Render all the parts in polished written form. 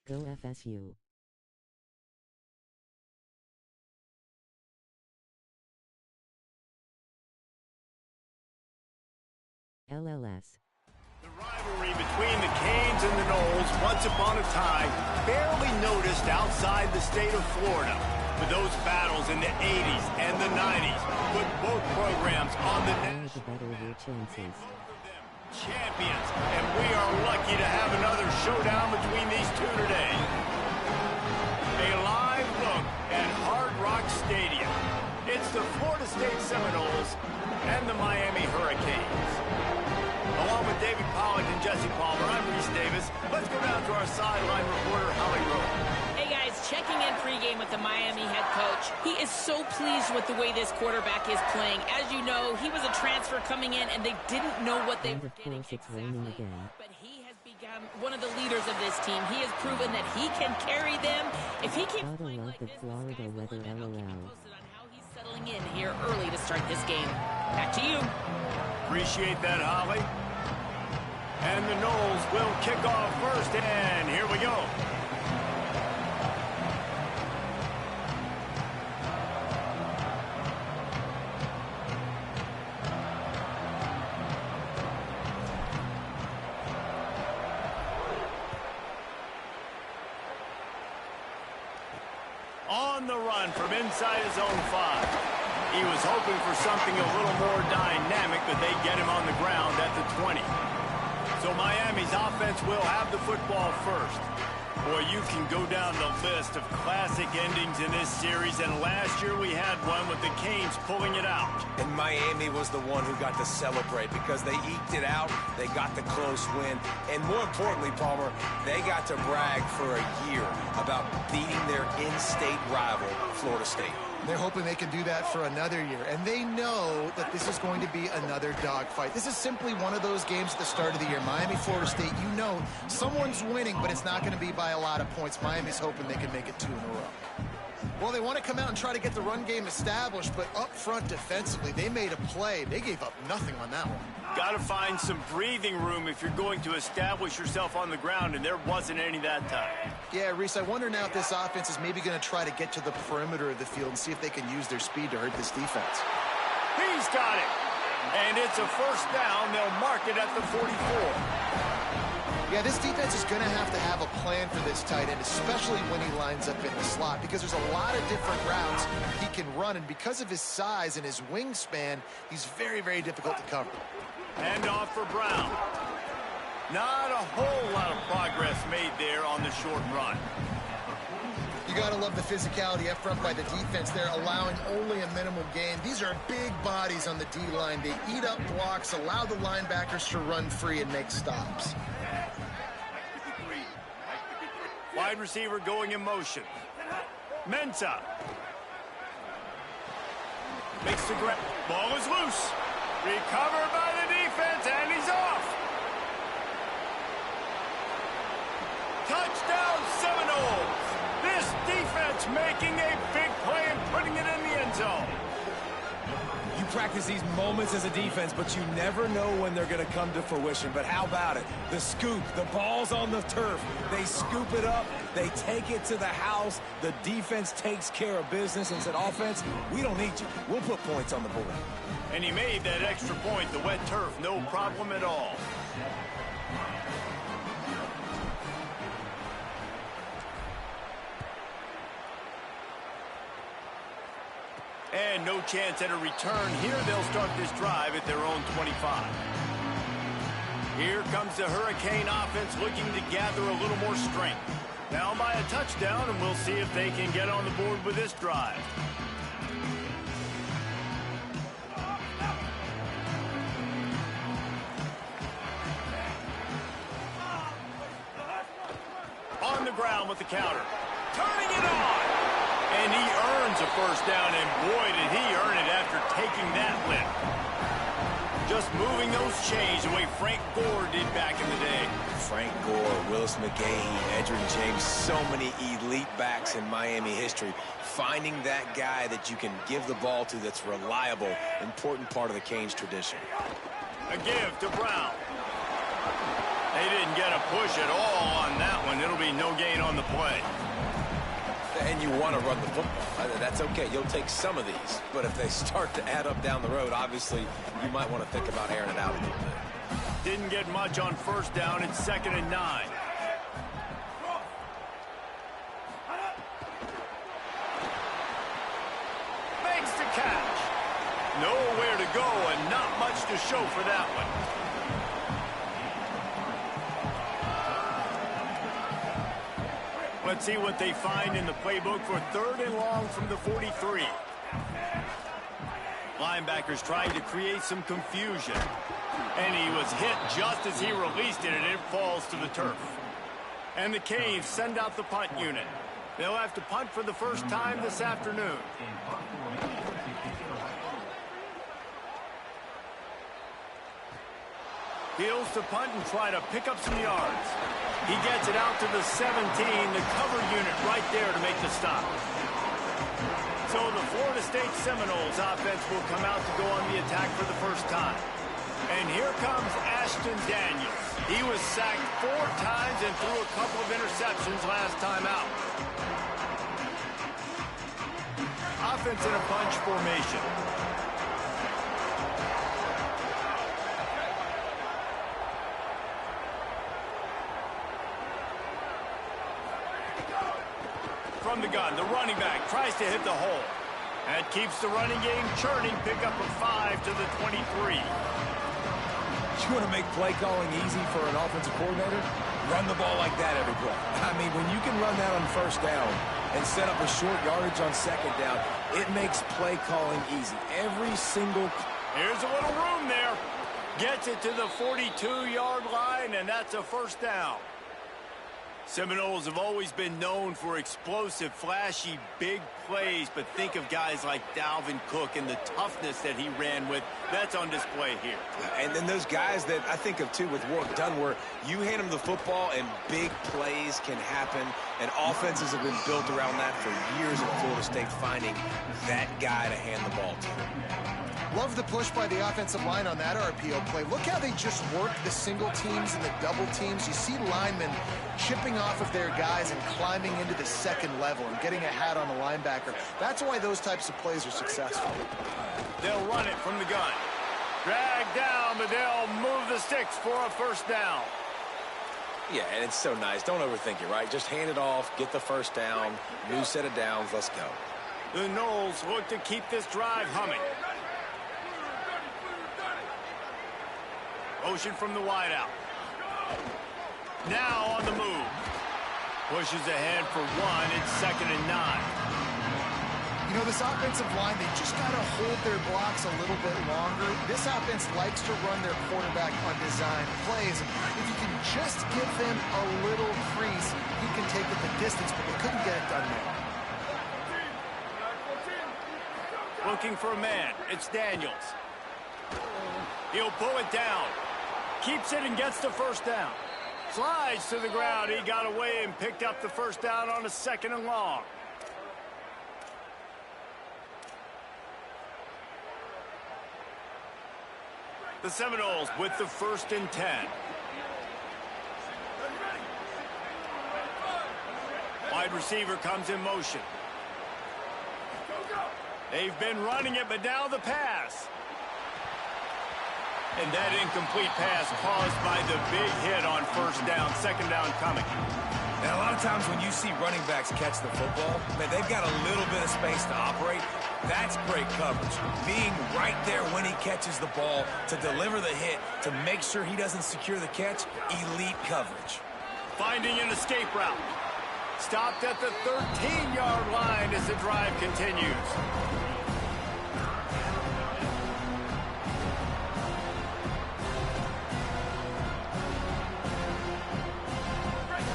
Go FSU. LLS. The rivalry between the Canes and the Noles, once upon a time, barely noticed outside the state of Florida. But those battles in the 80s and the 90s put both programs on the national chances. Champions, and we are lucky to have another showdown between these two today. A live look at Hard Rock Stadium. It's the Florida State Seminoles and the Miami Hurricanes. Along with David Pollack and Jesse Palmer, I'm Reese Davis. Let's go down to our sideline reporter, Holly Rowe. Hey guys, checking in pregame with the Miami head coach. He is so pleased with the way this quarterback is playing. As you know, he was a transfer coming in, and they didn't know what they were getting exactly. But he has become one of the leaders of this team. He has proven that he can carry them. If he keeps playing like this, Florida weather LOL. Posted on how he's settling in here early to start this game. Back to you. Appreciate that, Holly. And the Noles will kick off first, and here we go. On the run from inside his own 5. He was hoping for something a little more dynamic, but they get him on the ground at the 20. So Miami's offense will have the football first. Boy, you can go down the list of classic endings in this series, and last year we had one with the Canes pulling it out. And Miami was the one who got to celebrate because they eked it out, they got the close win, and more importantly, Palmer, they got to brag for a year about beating their in-state rival, Florida State. They're hoping they can do that for another year, and they know that this is going to be another dogfight. This is simply one of those games at the start of the year. Miami, Florida State, you know, someone's winning, but it's not going to be by a lot of points. Miami's hoping they can make it 2 in a row. Well, they want to come out and try to get the run game established, but up front defensively, they made a play. They gave up nothing on that one. Got to find some breathing room if you're going to establish yourself on the ground, and there wasn't any that time. Yeah, Reese, I wonder now if this offense is maybe going to try to get to the perimeter of the field and see if they can use their speed to hurt this defense. He's got it. And it's a first down. They'll mark it at the 44. Yeah, this defense is going to have a plan for this tight end, especially when he lines up in the slot, because there's a lot of different routes he can run, and because of his size and his wingspan, he's very, very difficult to cover. Hand off for Brown. Not a whole lot of progress made there on the short run. You got to love the physicality up front by the defense there, allowing only a minimal gain. These are big bodies on the D-line. They eat up blocks, allow the linebackers to run free and make stops. Wide receiver going in motion. Mensah. Makes the grab. Ball is loose. Recovered by the defense, and he's off. Touchdown Seminoles. This defense making a big play and putting it in the end zone. You practice these moments as a defense, but you never know when they're going to come to fruition. But how about it? The scoop, the ball's on the turf. They scoop it up. They take it to the house. The defense takes care of business and said, offense, we don't need you. We'll put points on the board. And he made that extra point, the wet turf, no problem at all. And no chance at a return here. They'll start this drive at their own 25. Here comes the Hurricane offense looking to gather a little more strength. Down by a touchdown, and we'll see if they can get on the board with this drive. On the ground with the counter. Turning it on. And he earns a first down, and boy, did he earn it after taking that lift. Just moving those chains the way Frank Gore did back in the day. Frank Gore, Willis McGahee, Edgerrin James, so many elite backs in Miami history. Finding that guy that you can give the ball to that's reliable, important part of the Canes tradition. A give to Brown. They didn't get a push at all on that one. It'll be no gain on the play. And you want to run the football. That's okay. You'll take some of these. But if they start to add up down the road, obviously, you might want to think about airing it out a little bit. Didn't get much on first down. It's 2nd and 9. Makes the catch. Nowhere to go and not much to show for that one. Let's see what they find in the playbook for 3rd and long from the 43. Linebackers trying to create some confusion. And he was hit just as he released it, and it falls to the turf. And the Canes send out the punt unit. They'll have to punt for the first time this afternoon. Heels to punt and try to pick up some yards. He gets it out to the 17, the cover unit right there to make the stop. So the Florida State Seminoles offense will come out to go on the attack for the first time. And here comes Ashton Daniels. He was sacked 4 times and threw a couple of interceptions last time out. Offense in a bunch formation. From the gun, the running back tries to hit the hole. That keeps the running game churning. Pick up a 5 to the 23. You want to make play calling easy for an offensive coordinator? Run the ball like that every play. I mean, when you can run that on first down and set up a short yardage on second down, it makes play calling easy. Every single... Here's a little room there. Gets it to the 42-yard line, and that's a first down. Seminoles have always been known for explosive, flashy, big plays, but think of guys like Dalvin Cook and the toughness that he ran with. That's on display here. And then those guys that I think of, too, with Warwick Dunn, where you hand them the football and big plays can happen, and offenses have been built around that for years in Florida State, finding that guy to hand the ball to. Love the push by the offensive line on that RPO play. Look how they just work the single teams and the double teams. You see linemen chipping off of their guys and climbing into the second level and getting a hat on the linebacker. That's why those types of plays are successful. They'll run it from the gun. Drag down, but they'll move the sticks for a first down. Yeah, and it's so nice. Don't overthink it, right? Just hand it off, get the first down, new set of downs, let's go. The Noles look to keep this drive humming. Motion from the wideout. Now on the move. Pushes ahead for 1. It's 2nd and 9. You know, this offensive line, they just got to hold their blocks a little bit longer. This offense likes to run their quarterback on design plays. If you can just give him a little crease, he can take it the distance, but they couldn't get it done there. Looking for a man. It's Daniels. He'll pull it down. Keeps it and gets the first down. Slides to the ground. He got away and picked up the first down on a 2nd and long. The Seminoles with the 1st and 10. Wide receiver comes in motion. They've been running it, but now the pass. And that incomplete pass caused by the big hit on first down. 2nd down coming. And a lot of times when you see running backs catch the football, man, they've got a little bit of space to operate. That's great coverage. Being right there when he catches the ball to deliver the hit, to make sure he doesn't secure the catch, elite coverage. Finding an escape route. Stopped at the 13-yard line as the drive continues.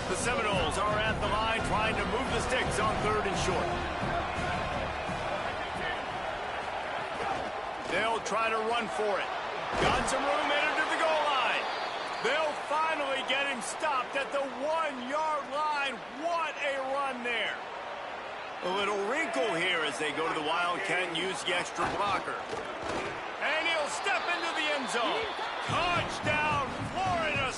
The Seminoles are at the line trying to move the sticks on 3rd and short. They'll try to run for it. Got some room headed to the goal line. They'll finally get him stopped at the 1-yard line. What a run there. A little wrinkle here as they go to the Wildcat and use the extra blocker. And he'll step into the end zone. Touchdown, Florida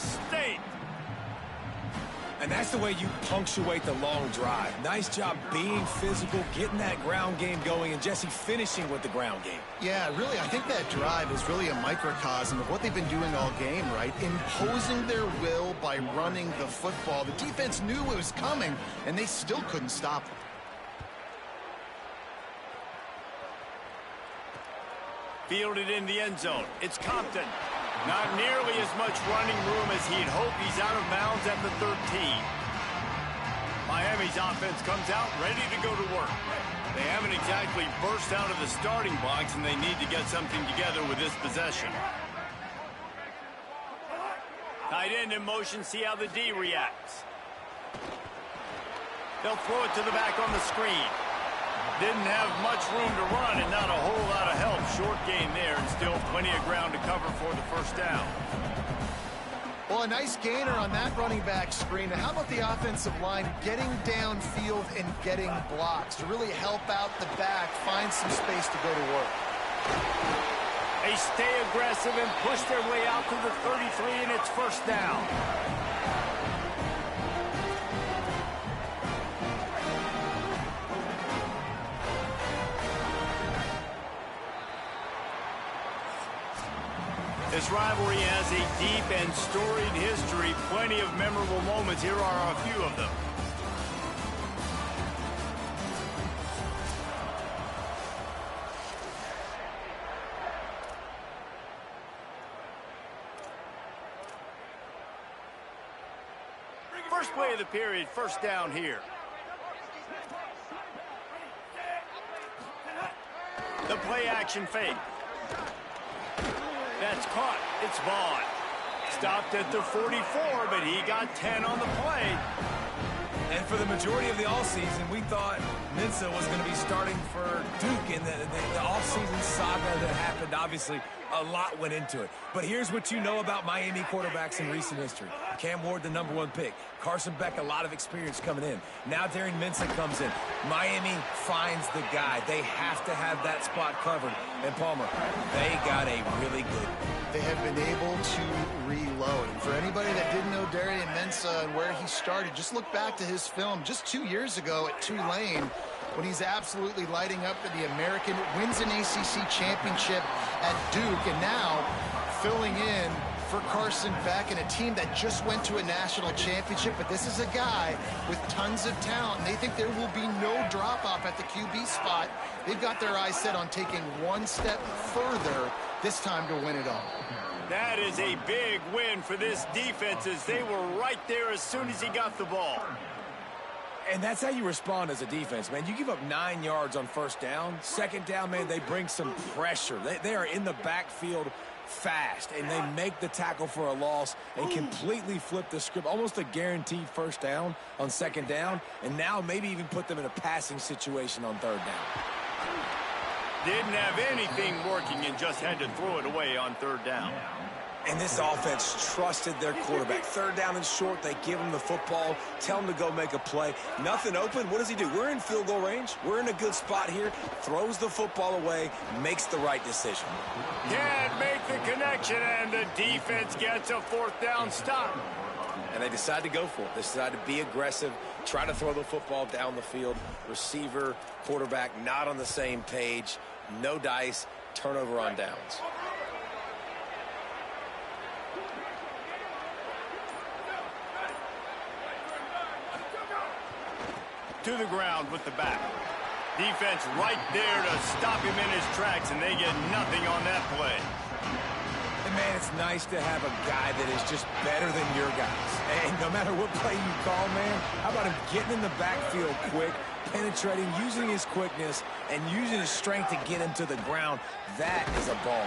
And that's the way you punctuate the long drive. Nice job being physical, getting that ground game going, and Jesse finishing with the ground game. Yeah, really, I think that drive is really a microcosm of what they've been doing all game, right? Imposing their will by running the football. The defense knew it was coming, and they still couldn't stop it. Fielded in the end zone. It's Compton. Not nearly as much running room as he'd hoped. He's out of bounds at the 13. Miami's offense comes out ready to go to work. They haven't exactly burst out of the starting blocks, and they need to get something together with this possession. Tight end in motion, see how the D reacts. They'll throw it to the back on the screen. Didn't have much room to run and not a whole lot of help. Short gain there and still plenty of ground to cover for the first down. Well, a nice gainer on that running back screen. And how about the offensive line getting downfield and getting blocks to really help out the back, find some space to go to work. They stay aggressive and push their way out to the 33, and it's first down. This rivalry has a deep and storied history. Plenty of memorable moments. Here are a few of them. First play of the period, first down here. The play action fake. That's caught. It's Vaughn. Stopped at the 44, but he got 10 on the play. And for the majority of the offseason, we thought Mensah was going to be starting for Duke in the offseason saga that happened. Obviously, a lot went into it. But here's what you know about Miami quarterbacks in recent history. Cam Ward, the #1 pick. Carson Beck, a lot of experience coming in. Now Darren Mensah comes in. Miami finds the guy. They have to have that spot covered. And Palmer, they got a really good one. They have been able to reload. And for anybody that didn't know Darren Mensah and where he started, just look back to his film just 2 years ago at Tulane when he's absolutely lighting up for the American, wins an ACC championship at Duke, and now filling in for Carson Beck and a team that just went to a national championship. But this is a guy with tons of talent, and they think there will be no drop-off at the QB spot. They've got their eyes set on taking one step further this time to win it all. That is a big win for this defense, as they were right there as soon as he got the ball. And that's how you respond as a defense, man. You give up 9 yards on first down. Second down, man, they bring some pressure. They are in the backfield fast, and they make the tackle for a loss and completely flip the script. Almost a guaranteed first down on second down, and now maybe even put them in a passing situation on third down. Didn't have anything working and just had to throw it away on third down. And this offense trusted their quarterback. Third down and short, they give him the football, tell him to go make a play. Nothing open. What does he do? We're in field goal range. We're in a good spot here. Throws the football away, makes the right decision. Can't make the connection, and the defense gets a fourth down stop. And they decide to go for it. They decide to be aggressive, try to throw the football down the field. Receiver, quarterback, not on the same page. No dice, turnover on downs. To the ground with the back. Defense right there to stop him in his tracks, and they get nothing on that play. And man, it's nice to have a guy that is just better than your guys. And no matter what play you call, man, how about him getting in the backfield quick, penetrating, using his quickness, and using his strength to get him to the ground. That is a ball.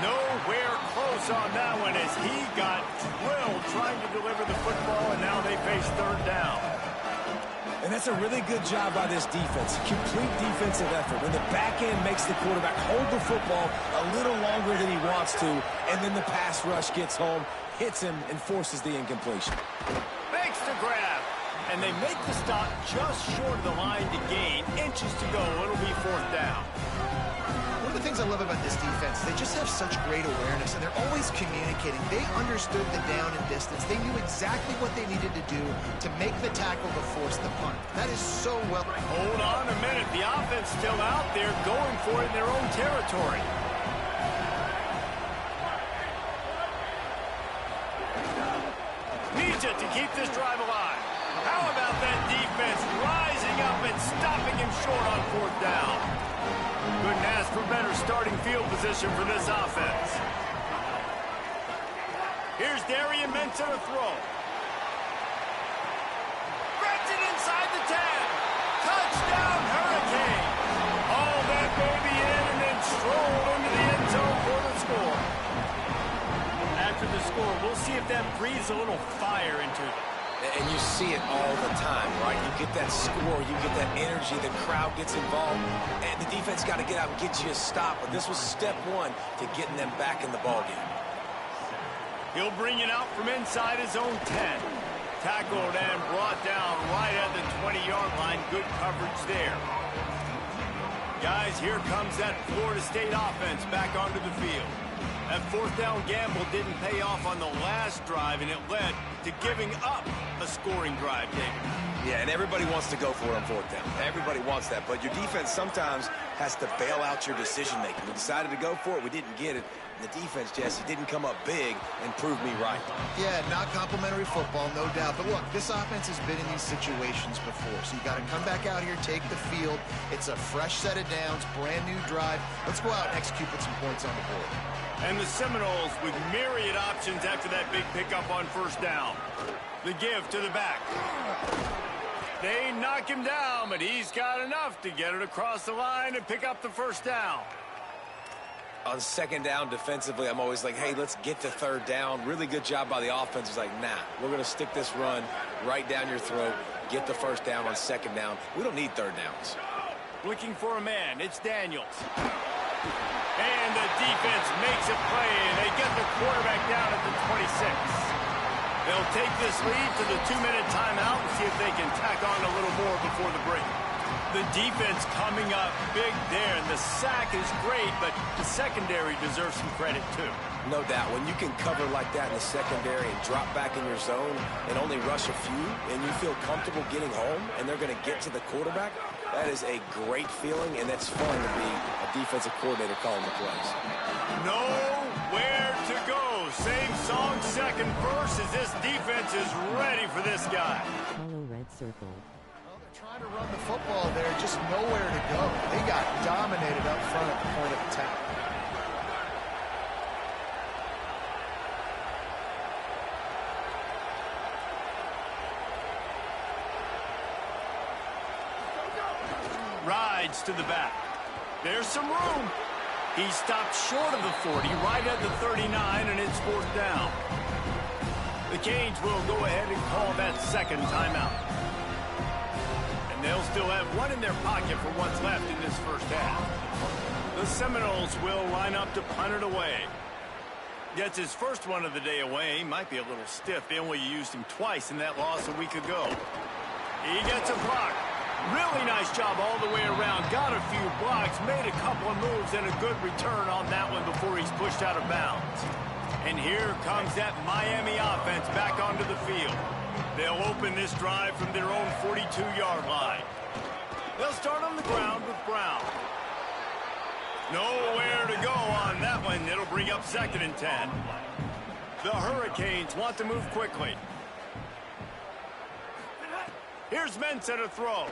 Nowhere close on that one, as he got drilled trying to deliver the football, and now they face third down. And that's a really good job by this defense. Complete defensive effort. When the back end makes the quarterback hold the football a little longer than he wants to, and then the pass rush gets home, hits him, and forces the incompletion. Makes the grab. And they make the stop just short of the line to gain. Inches to go. It'll be fourth down. One of the things I love about this defense, they just have such great awareness, and they're always communicating. They understood the down and distance. They knew exactly what they needed to do to make the tackle to force the punt. That is so well. Hold on a minute. The offense still out there going for it in their own territory. Needs it to keep this drive alive. How about that defense rising up and stopping him short on 4th down? Couldn't ask for better starting field position for this offense. Here's Darian Mensah to throw. Gets it inside the 10. Touchdown, Hurricane. All that baby in and then strolled into the end zone for the score. After the score, we'll see if that breathes a little fire into them. And you see it all the time, right? You get that score, you get that energy, the crowd gets involved, and the defense got to get out and get you a stop. But this was step one to getting them back in the ballgame. He'll bring it out from inside his own 10. Tackled and brought down right at the 20-yard line. Good coverage there. Guys, here comes that Florida State offense back onto the field. That 4th down gamble didn't pay off on the last drive, and it led to giving up a scoring drive, David. Yeah, and everybody wants to go for it on 4th down. Everybody wants that, but your defense sometimes has to bail out your decision-making. We decided to go for it. We didn't get it. And the defense, Jesse, didn't come up big and prove me right. Yeah, not complimentary football, no doubt. But look, this offense has been in these situations before. So you got to come back out here, take the field. It's a fresh set of downs, brand new drive. Let's go out and execute with some points on the board. And the Seminoles with myriad options after that big pickup on 1st down. The give to the back. They knock him down, but he's got enough to get it across the line and pick up the 1st down. On 2nd down defensively, I'm always like, hey, let's get to 3rd down. Really good job by the offense. It's like, nah, we're going to stick this run right down your throat, get the 1st down on 2nd down. We don't need 3rd downs. Looking for a man. It's Daniels. And the defense makes a play, and they get the quarterback down at the 26. They'll take this lead to the 2-minute timeout and see if they can tack on a little more before the break. The defense coming up big there, and the sack is great, but the secondary deserves some credit too. No doubt. When you can cover like that in the secondary and drop back in your zone and only rush a few, and you feel comfortable getting home, and they're going to get to the quarterback, that is a great feeling, and that's fun to be a defensive coordinator calling the plays. Nowhere to go. Same song, second verse, as this defense is ready for this guy. Follow red circle. Trying to run the football there, just nowhere to go. They got dominated up front at the point of attack. Rides to the back. There's some room. He stopped short of the 40, right at the 39, and it's 4th down. The Canes will go ahead and call that 2nd timeout. And they'll still have one in their pocket for what's left in this 1st half. The Seminoles will line up to punt it away. Gets his first one of the day away. Might be a little stiff. They only used him twice in that loss a week ago. He gets a block. Really nice job all the way around. Got a few blocks, made a couple of moves, and a good return on that one before he's pushed out of bounds. And here comes that Miami offense back onto the field. They'll open this drive from their own 42-yard line. They'll start on the ground with Brown. Nowhere to go on that one. It'll bring up 2nd and 10. The Hurricanes want to move quickly. Here's Mensah to throw.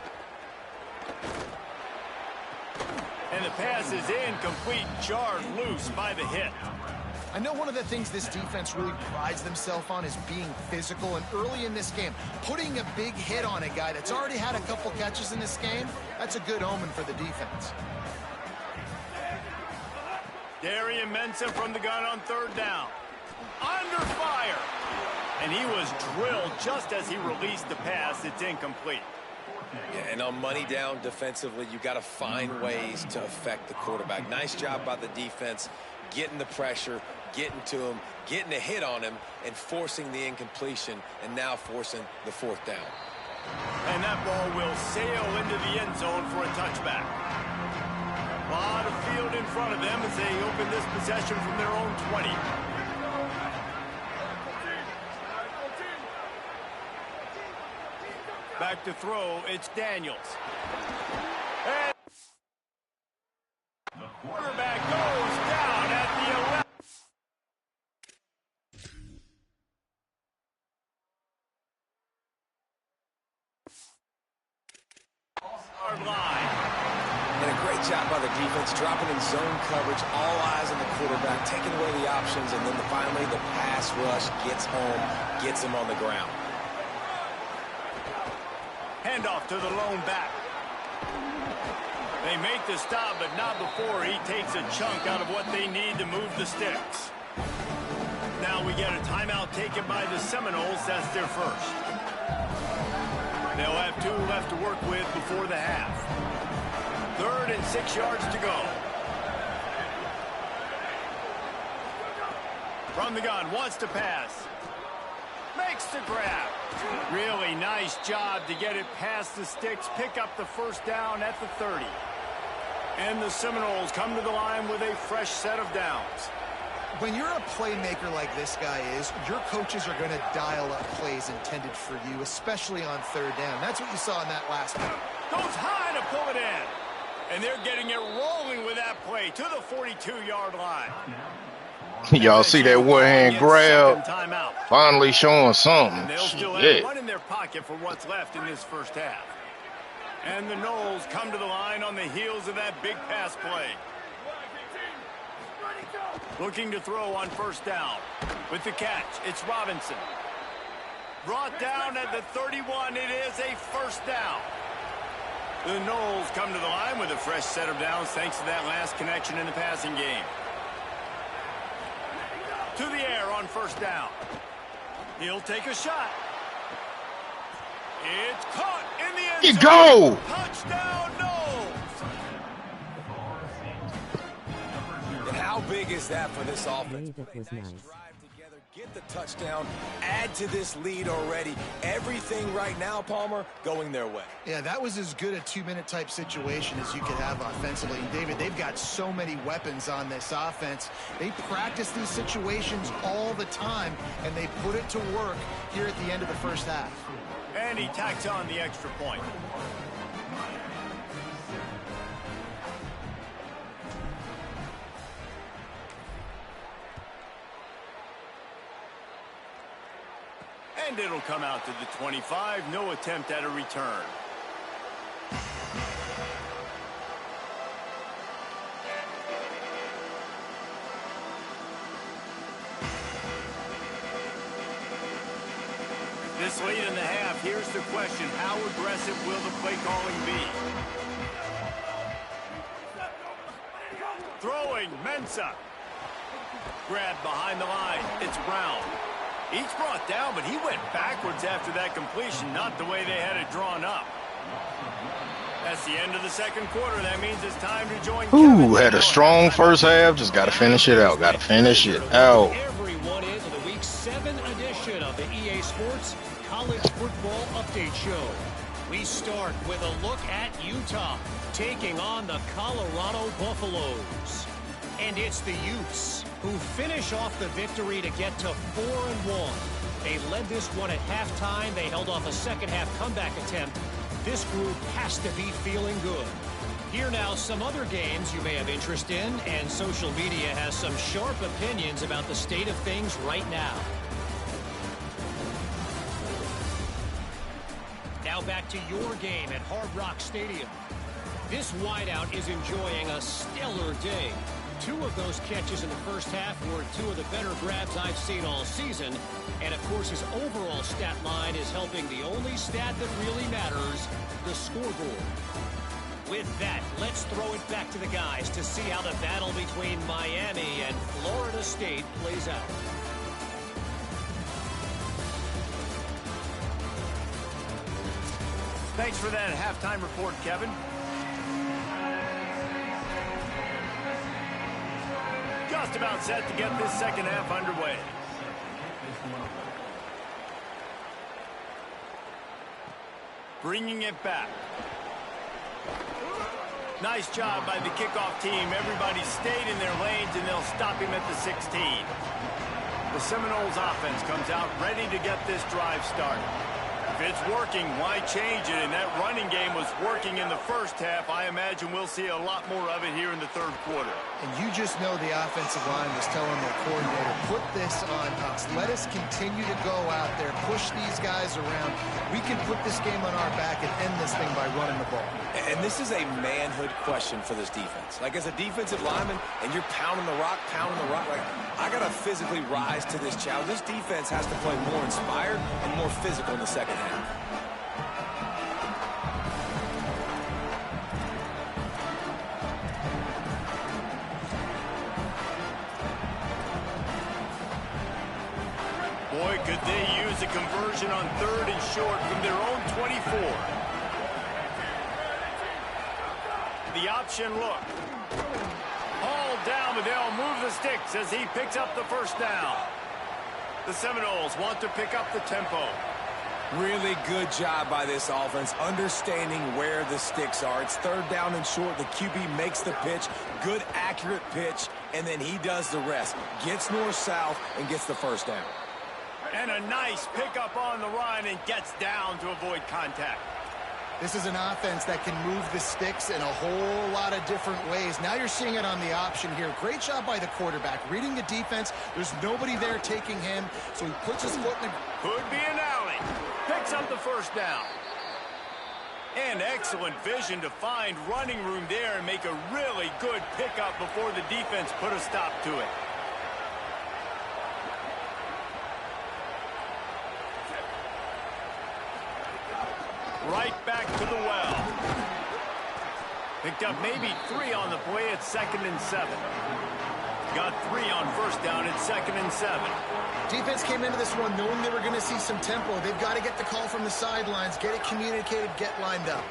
And the pass is incomplete, jarred loose by the hit. I know one of the things this defense really prides themselves on is being physical, and early in this game, putting a big hit on a guy that's already had a couple catches in this game, that's a good omen for the defense. Darian Mensah from the gun on 3rd down. Under fire. And he was drilled just as he released the pass. It's incomplete. Yeah, and on money down defensively, you got to find ways to affect the quarterback. Nice job by the defense, getting the pressure, getting to him, getting a hit on him, and forcing the incompletion, and now forcing the 4th down. And that ball will sail into the end zone for a touchback. A lot of field in front of them as they open this possession from their own 20. Back to throw, it's Daniels. And the quarterback goes down at the 11. Line. And a great job by the defense, dropping in zone coverage, all eyes on the quarterback, taking away the options, and then finally the pass rush gets home, gets him on the ground. Handoff to the lone back. They make the stop, but not before he takes a chunk out of what they need to move the sticks. Now we get a timeout taken by the Seminoles. That's their first. They'll have 2 left to work with before the half. 3rd and 6 yards to go. From the gun, wants to pass. Makes the grab. Really nice job to get it past the sticks, pick up the first down at the 30. And the Seminoles come to the line with a fresh set of downs. When you're a playmaker like this guy is, your coaches are going to dial up plays intended for you, especially on 3rd down. That's what you saw in that last one. Goes high to pull it in. And they're getting it rolling with that play to the 42-yard line. Y'all see that one-hand grab? Finally showing something. They'll still have one in their pocket for what's left in this first half. And the Noles come to the line on the heels of that big pass play. Looking to throw on 1st down. With the catch, it's Robinson. Brought down at the 31. It is a 1st down. The Noles come to the line with a fresh set of downs thanks to that last connection in the passing game. To the air on 1st down. He'll take a shot. It's caught in the end zone. You go! Touchdown, Noles! And how big is that for this offense? Hey, that was nice. Get the touchdown, add to this lead already. Everything right now, Palmer, going their way. Yeah, that was as good a 2-minute type situation as you could have offensively. And David, they've got so many weapons on this offense. They practice these situations all the time, and they put it to work here at the end of the first half. And he tacks on the extra point. And it'll come out to the 25. No attempt at a return. This late in the half, here's the question. How aggressive will the play calling be? Throwing, Mensah. Grabbed behind the line. It's Brown. Each brought down, but he went backwards after that completion, not the way they had it drawn up. That's the end of the second quarter. That means it's time to join Ooh, had a strong first half. Just got to finish it out. Got to finish it out. Everyone into the Week 7 edition of the EA Sports College Football Update Show. We start with a look at Utah taking on the Colorado Buffaloes. And it's the Utes who finish off the victory to get to 4-1. They led this one at halftime. They held off a second-half comeback attempt. This group has to be feeling good. Here now some other games you may have interest in, and social media has some sharp opinions about the state of things right now. Now back to your game at Hard Rock Stadium. This wideout is enjoying a stellar day. 2 of those catches in the first half were 2 of the better grabs I've seen all season. And, of course, his overall stat line is helping the only stat that really matters, the scoreboard. With that, let's throw it back to the guys to see how the battle between Miami and Florida State plays out. Thanks for that halftime report, Kevin. Just about set to get this second half underway. Bringing it back. Nice job by the kickoff team. Everybody stayed in their lanes, and they'll stop him at the 16. The Seminoles offense comes out ready to get this drive started. If it's working, why change it? And that running game was working in the first half. I imagine we'll see a lot more of it here in the third quarter. And you just know the offensive line was telling their coordinator, put this on us. Let us continue to go out there, push these guys around. We can put this game on our back and end this thing by running the ball. And this is a manhood question for this defense. Like, as a defensive lineman, and you're pounding the rock, like, I got to physically rise to this challenge. This defense has to play more inspired and more physical in the second half. Boy, could they use a conversion on 3rd and short from their own 24. The option look. Hauled down, but they'll move the sticks as he picks up the first down. The Seminoles want to pick up the tempo. Really good job by this offense, understanding where the sticks are. It's 3rd down and short. The QB makes the pitch, good, accurate pitch, and then he does the rest. Gets north-south and gets the first down. And a nice pickup on the run and gets down to avoid contact. This is an offense that can move the sticks in a whole lot of different ways. Now you're seeing it on the option here. Great job by the quarterback. Reading the defense. There's nobody there taking him, so he puts his foot in the... Could be an alley. Picks up the first down. And excellent vision to find running room there and make a really good pickup before the defense put a stop to it. Right back to the well. Picked up maybe 3 on the play at 2nd and 7. Got 3 on first down at 2nd and 7. Defense came into this one knowing they were going to see some tempo. They've got to get the call from the sidelines, get it communicated, get lined up.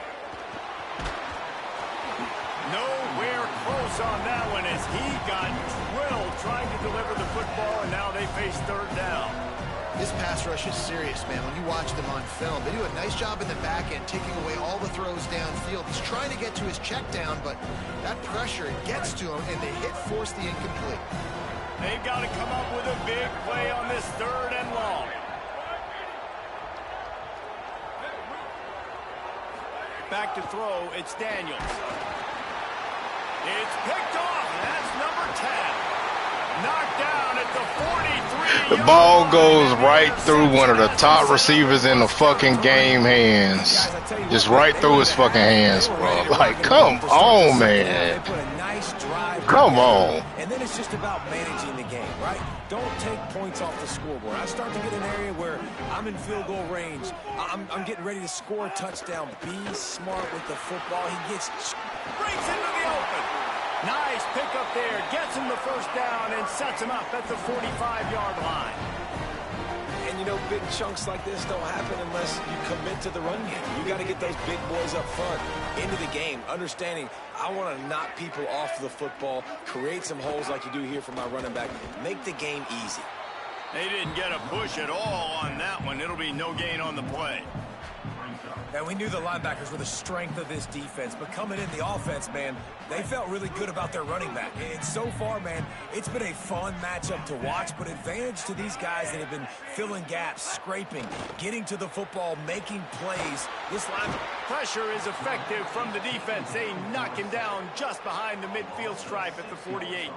Nowhere close on that one as he got drilled trying to deliver the football, and now they face 3rd down. This pass rush is serious, man. When you watch them on film, they do a nice job in the back end, taking away all the throws downfield. He's trying to get to his check down, but that pressure gets to him, and the hit forced the incomplete. They've got to come up with a big play on this 3rd and long. Back to throw, it's Daniels. It's picked off, and that's number 10. Knocked down at the 43. The ball goes right through one of the top receivers in the fucking game hands. Just right through his fucking hands, bro. Like, come on, man. Come on. And then it's just about managing the game, right? Don't take points off the scoreboard. I start to get an area where I'm in field goal range. I'm getting ready to score a touchdown. Be smart with the football. He gets... Breaks into the open. Nice pickup there. Gets him the first down and sets him up at the 45-yard line. And, you know, big chunks like this don't happen unless you commit to the run game. You got to get those big boys up front into the game, understanding I want to knock people off the football, create some holes like you do here for my running back, make the game easy. They didn't get a push at all on that one. It'll be no gain on the play. And we knew the linebackers were the strength of this defense, but coming in the offense, man, they felt really good about their running back. And so far, man, it's been a fun matchup to watch, but advantage to these guys that have been filling gaps, scraping, getting to the football, making plays. This line pressure is effective from the defense. They knock him down just behind the midfield stripe at the 48.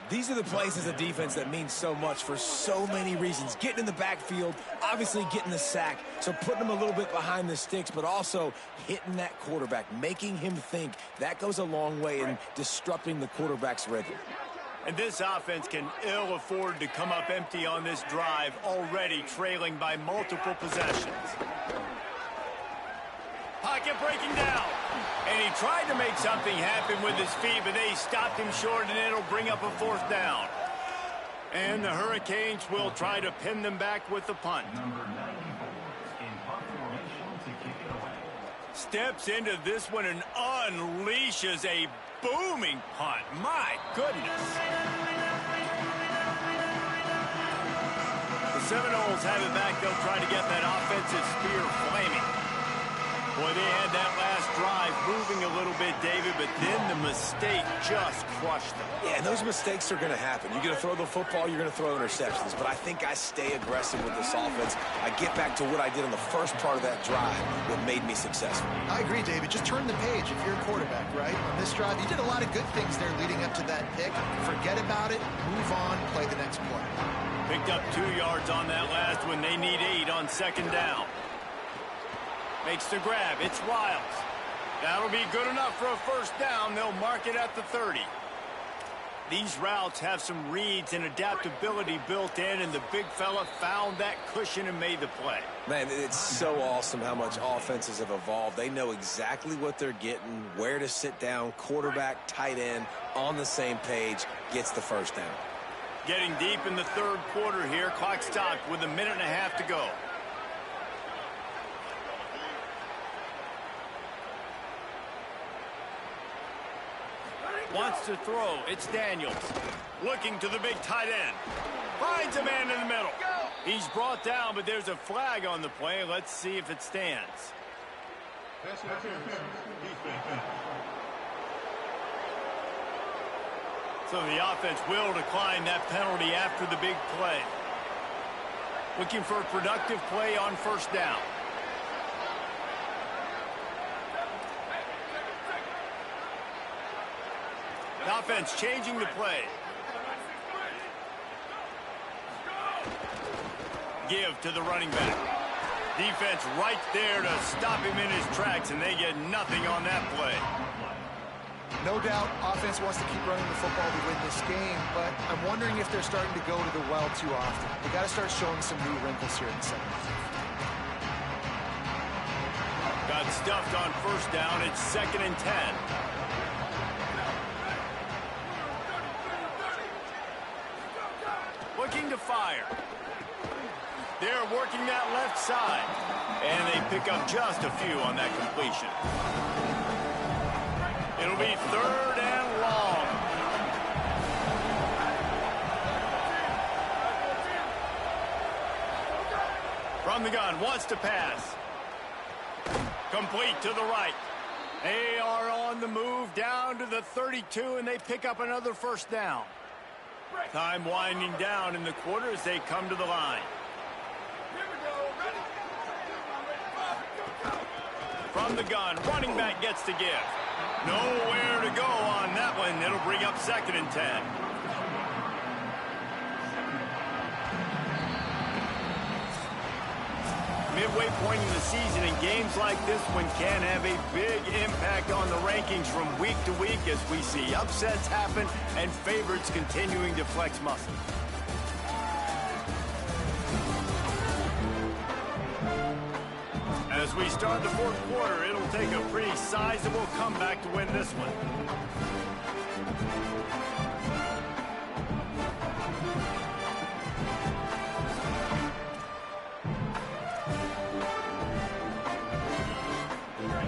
These are the plays as a defense that mean so much for so many reasons. Getting in the backfield, obviously getting the sack, so putting them a little bit behind the sticks, but also hitting that quarterback, making him think. That goes a long way in disrupting the quarterback's rhythm. And this offense can ill afford to come up empty on this drive, already trailing by multiple possessions. Pocket breaking down. And he tried to make something happen with his feet, but they stopped him short, and it'll bring up a 4th down. And the Hurricanes will try to pin them back with the punt. Steps into this one and unleashes a booming punt. My goodness. The Seminoles have it back. They'll try to get that offensive spear flaming. Boy, they had that last drive moving a little bit, David, but then the mistake just crushed them. Yeah, and those mistakes are going to happen. You're going to throw the football, you're going to throw interceptions. But I think I stay aggressive with this offense. I get back to what I did in the first part of that drive that made me successful. I agree, David. Just turn the page if you're a quarterback, right? On this drive, you did a lot of good things there leading up to that pick. Forget about it, move on, play the next play. Picked up 2 yards on that last one. They need 8 on second down. Makes the grab. It's Riles. That'll be good enough for a first down. They'll mark it at the 30. These routes have some reads and adaptability built in, and the big fella found that cushion and made the play. Man, it's so awesome how much offenses have evolved. They know exactly what they're getting, where to sit down, quarterback, tight end, on the same page, gets the first down. Getting deep in the third quarter here. Clock stopped with 1.5 minutes to go. Wants to throw. It's Daniels. Looking to the big tight end. Finds a man in the middle. He's brought down, but there's a flag on the play. Let's see if it stands. So the offense will decline that penalty after the big play. Looking for a productive play on first down. The offense changing the play. Give to the running back. Defense right there to stop him in his tracks, and they get nothing on that play. No doubt, offense wants to keep running the football to win this game, but I'm wondering if they're starting to go to the well too often. They got to start showing some new wrinkles here in the second half. Got stuffed on first down. It's 2nd and 10. Looking to fire. They're working that left side. And they pick up just a few on that completion. It'll be 3rd and long. From the gun, wants to pass. Complete to the right. They are on the move down to the 32, and they pick up another first down. Time winding down in the quarter as they come to the line. From the gun, running back gets to give. Nowhere to go on that one. It'll bring up 2nd and 10. Midway point in the season, and games like this one can have a big impact on the rankings from week to week as we see upsets happen and favorites continuing to flex muscle. As we start the fourth quarter, it'll take a pretty sizable comeback to win this one.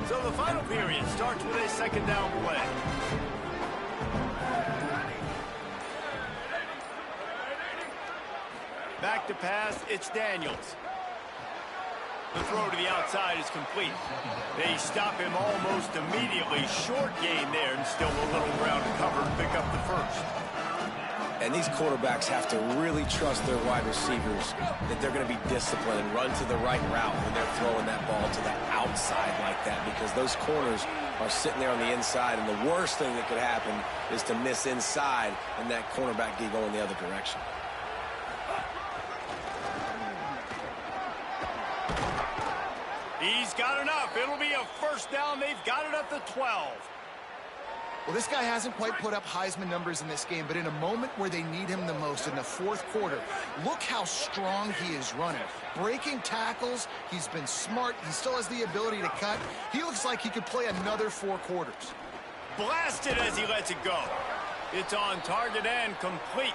So the final period starts with a 2nd down play. Back to pass, it's Daniels. The throw to the outside is complete. They stop him almost immediately. Short gain there, and still a little ground to cover to pick up the first. And these quarterbacks have to really trust their wide receivers that they're going to be disciplined and run to the right route when they're throwing that ball to the outside like that, because those corners are sitting there on the inside, and the worst thing that could happen is to miss inside and that cornerback be going the other direction. He's got enough. It'll be a first down. They've got it at the 12. Well, this guy hasn't quite put up Heisman numbers in this game, but in a moment where they need him the most, in the fourth quarter, look how strong he is running. Breaking tackles, he's been smart. He still has the ability to cut. He looks like he could play another 4 quarters. Blasted as he lets it go. It's on target and complete.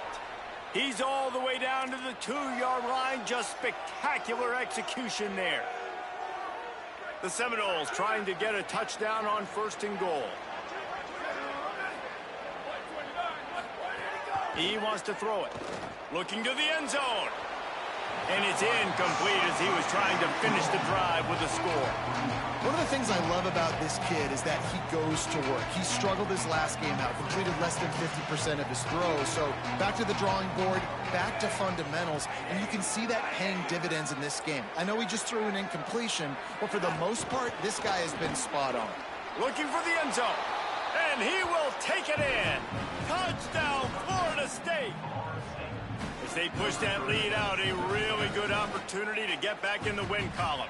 He's all the way down to the 2-yard line. Just spectacular execution there. The Seminoles trying to get a touchdown on 1st and goal. He wants to throw it. Looking to the end zone. And it's incomplete as he was trying to finish the drive with a score. One of the things I love about this kid is that he goes to work. He struggled his last game out, completed less than 50% of his throws. So back to the drawing board, back to fundamentals, and you can see that paying dividends in this game. I know he just threw an incompletion, but for the most part, this guy has been spot on. Looking for the end zone, and he will take it in. Touchdown, Florida State. As they push that lead out, a really good opportunity to get back in the win column.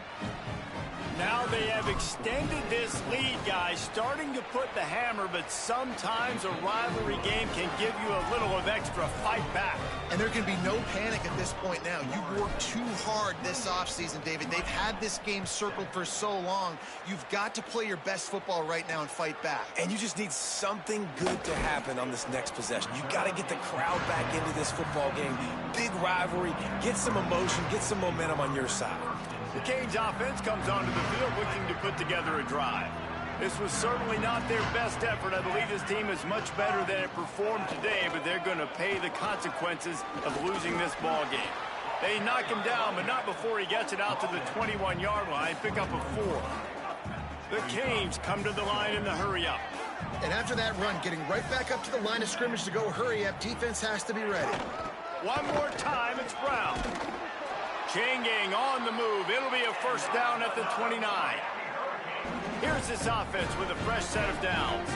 Now they have extended this lead, guys, starting to put the hammer, but sometimes a rivalry game can give you a little of extra fight back. And there can be no panic at this point now. You worked too hard this offseason, David. They've had this game circled for so long. You've got to play your best football right now and fight back. And you just need something good to happen on this next possession. You got to get the crowd back into this football game. Big rivalry. Get some emotion. Get some momentum on your side. The Canes offense comes onto the field looking to put together a drive. This was certainly not their best effort. I believe this team is much better than it performed today, but they're going to pay the consequences of losing this ball game. They knock him down, but not before he gets it out to the 21-yard line. Pick up a 4. The Canes come to the line in the hurry-up. And after that run, getting right back up to the line of scrimmage to go hurry up, defense has to be ready. One more time, it's Brown. Chain gang on the move. It'll be a first down at the 29. Here's this offense with a fresh set of downs.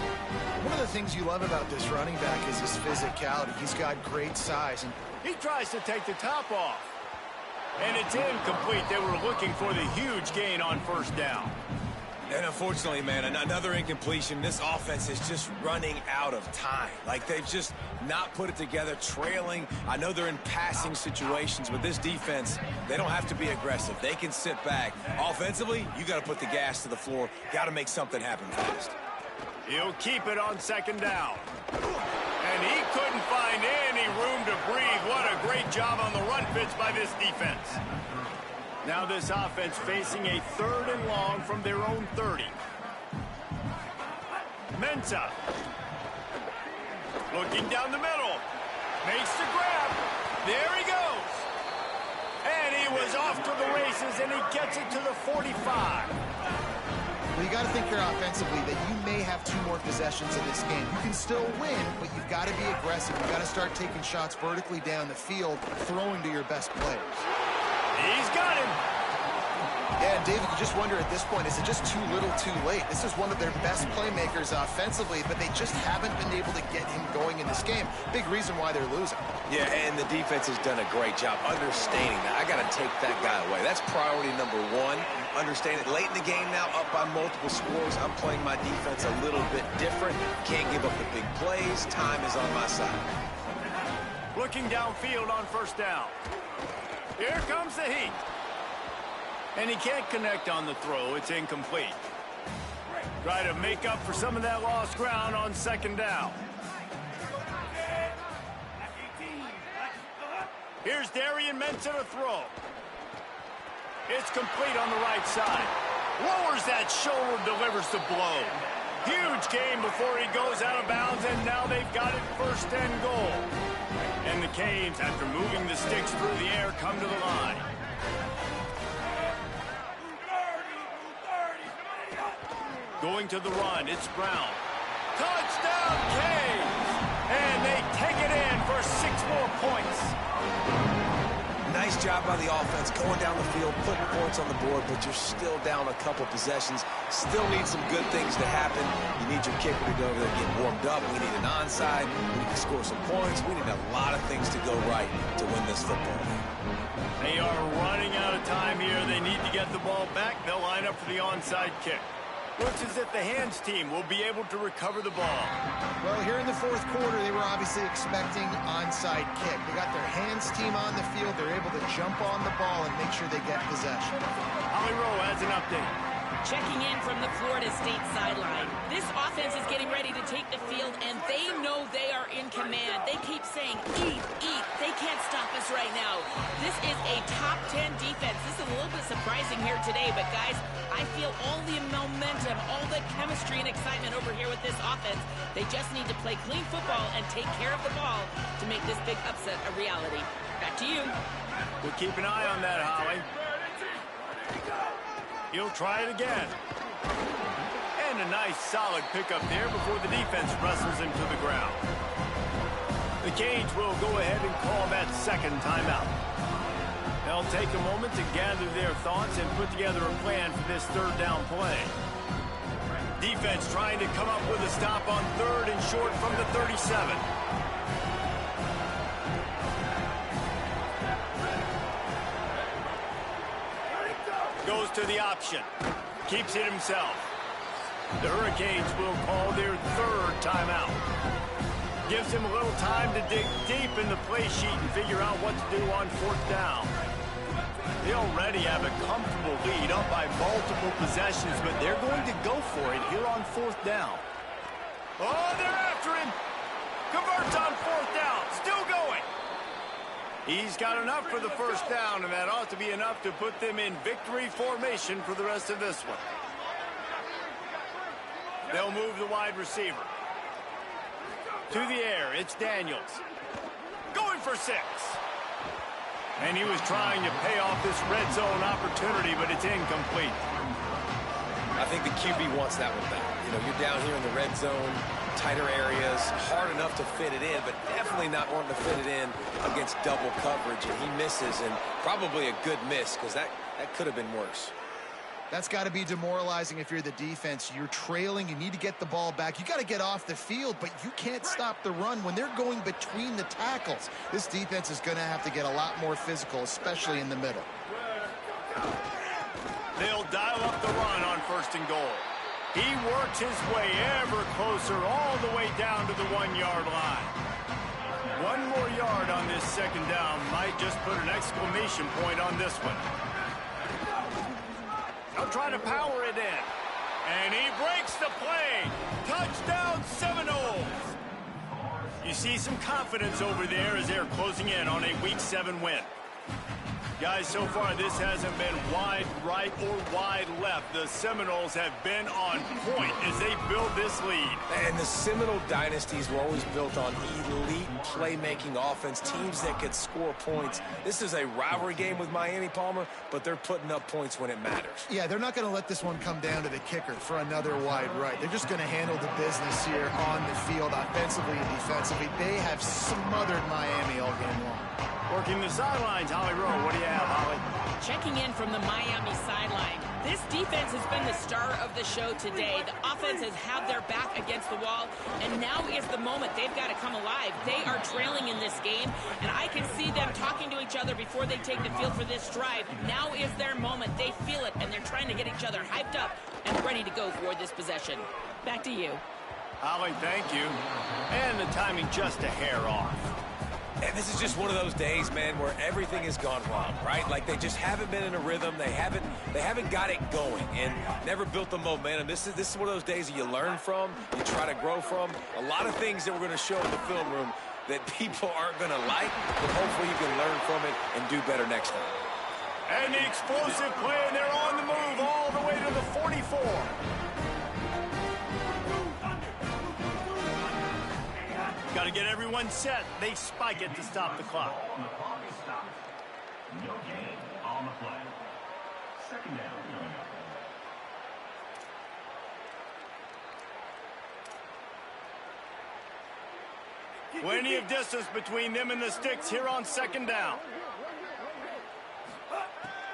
One of the things you love about this running back is his physicality. He's got great size. And he tries to take the top off. And it's incomplete. They were looking for the huge gain on first down. And unfortunately, man, another incompletion. This offense is just running out of time. Like, they've just not put it together, trailing. I know they're in passing situations, but this defense, they don't have to be aggressive. They can sit back. Offensively, you got to put the gas to the floor. Got to make something happen fast. He'll keep it on second down. And he couldn't find any room to breathe. What a great job on the run fits by this defense. Now this offense facing a 3rd and long from their own 30. Mensah. Looking down the middle. Makes the grab. There he goes. And he was off to the races, and he gets it to the 45. Well, you got to think here offensively that you may have 2 more possessions in this game. You can still win, but you've got to be aggressive. You've got to start taking shots vertically down the field, throwing to your best players. He's got him. Yeah, and David, you just wonder at this point, is it just too little too late? This is one of their best playmakers offensively, but they just haven't been able to get him going in this game. Big reason why they're losing. Yeah, and the defense has done a great job understanding that. I got to take that guy away. That's priority number 1. Understand it. Late in the game now, up by multiple scores. I'm playing my defense a little bit different. Can't give up the big plays. Time is on my side. Looking downfield on first down. Here comes the heat. And he can't connect on the throw. It's incomplete. Try to make up for some of that lost ground on second down. Here's Darian Mensah to throw. It's complete on the right side. Lowers that shoulder, delivers the blow. Huge gain before he goes out of bounds, and now they've got it 1st and goal. And the Canes, after moving the sticks through the air, come to the line. Going to the run, it's Brown. Touchdown, Canes! And they take it in for 6 more points. Nice job by the offense, going down the field, putting points on the board, but you're still down a couple possessions. Still need some good things to happen. You need your kicker to go over there and get warmed up. We need an onside. We need to score some points. We need a lot of things to go right to win this football game. They are running out of time here. They need to get the ball back. They'll line up for the onside kick. Looks as if the hands team will be able to recover the ball. Well, here in the 4th quarter, they were obviously expecting onside kick. They got their hands team on the field. They're able to jump on the ball and make sure they get possession. Holly Rowe has an update. Checking in from the Florida State sideline. This offense is getting ready to take the field, and they know they are in command. They keep saying, eat, eat. They can't stop us right now. This is a top 10 defense. This is a little bit surprising here today, but guys, I feel all the momentum, all the chemistry and excitement over here with this offense. They just need to play clean football and take care of the ball to make this big upset a reality. Back to you. We'll keep an eye on that, Holly. He'll try it again. And a nice solid pickup there before the defense wrestles him to the ground. The Canes will go ahead and call that second timeout. They'll take a moment to gather their thoughts and put together a plan for this third down play. Defense trying to come up with a stop on third and short from the 37. Goes to the option. Keeps it himself. The Hurricanes will call their third timeout. Gives him a little time to dig deep in the play sheet and figure out what to do on fourth down. They already have a comfortable lead up by multiple possessions, but they're going to go for it here on fourth down. Oh, they're after him. Converts on fourth down. Still going. He's got enough for the first down, and that ought to be enough to put them in victory formation for the rest of this one. They'll move the wide receiver. To the air, it's Daniels. Going for 6. And he was trying to pay off this red zone opportunity, but it's incomplete. I think the QB wants that one back. You know, you're down here in the red zone, tighter areas, hard enough to fit it in, but definitely not wanting to fit it in against double coverage, and he misses, and probably a good miss, because that could have been worse. That's got to be demoralizing if you're the defense. You're trailing. You need to get the ball back. You got to get off the field, but you can't stop the run when they're going between the tackles. This defense is going to have to get a lot more physical, especially in the middle. They'll dial up the run on first and goal. He works his way ever closer all the way down to the 1-yard line. One more yard on this second down might just put an exclamation point on this one. They'll try to power it in. And he breaks the play. Touchdown Seminoles. You see some confidence over there as they're closing in on a Week 7 win. Guys, so far this hasn't been wide right or wide left. The Seminoles have been on point as they build this lead. And the Seminole dynasties were always built on elite playmaking offense, teams that could score points. This is a rivalry game with Miami, Palmer, but they're putting up points when it matters. Yeah, they're not going to let this one come down to the kicker for another wide right. They're just going to handle the business here on the field, offensively and defensively. They have smothered Miami all game long. Working the sidelines, Holly Rowe. What do you have, Holly? Checking in from the Miami sideline. This defense has been the star of the show today. The offense has had their back against the wall, and now is the moment. They've got to come alive. They are trailing in this game, and I can see them talking to each other before they take the field for this drive. Now is their moment. They feel it, and they're trying to get each other hyped up and ready to go for this possession. Back to you. Holly, thank you. And the timing just a hair off. And this is just one of those days, man, where everything has gone wrong, right? Like they just haven't been in a rhythm. They haven't got it going and never built the momentum. This is one of those days that you learn from, you try to grow from. A lot of things that we're going to show in the film room that people aren't going to like, but hopefully you can learn from it and do better next time. And the explosive play, and they're on the move all the way to the 44. Got to get everyone set. They spike it to stop the clock. The clock is stopped. No gain on the play. Second down. Plenty of distance between them and the sticks here on second down.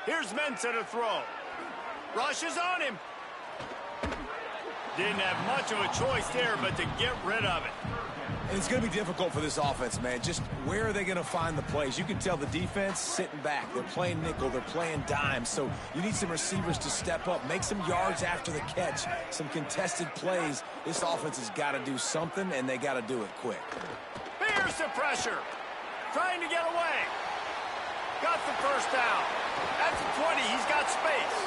Here's Mensah to throw. Rush is on him. Didn't have much of a choice there, but to get rid of it. And it's going to be difficult for this offense, man. Just where are they going to find the plays? You can tell the defense sitting back. They're playing nickel. They're playing dime. So you need some receivers to step up, make some yards after the catch, some contested plays. This offense has got to do something, and they got to do it quick. Here's the pressure. Trying to get away. Got the first down. At the 20, he's got space.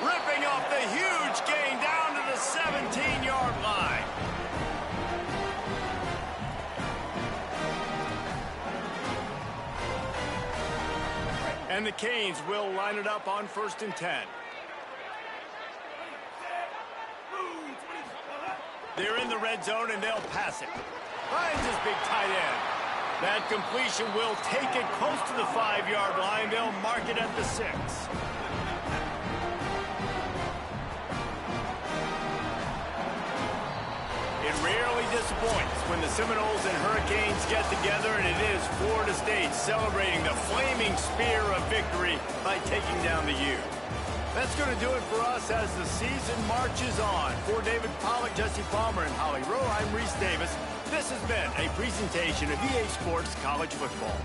Ripping off the huge gain down to the 17-yard line. And the Canes will line it up on 1st and 10. They're in the red zone, and they'll pass it. Finds his big tight end. That completion will take it close to the 5-yard line. They'll mark it at the 6. It rarely disappoints when the Seminoles and Hurricanes get together, and it is Florida State celebrating the flaming spear of victory by taking down the U. That's going to do it for us as the season marches on. For David Pollack, Jesse Palmer, and Holly Rowe, I'm Reese Davis. This has been a presentation of EA Sports College Football.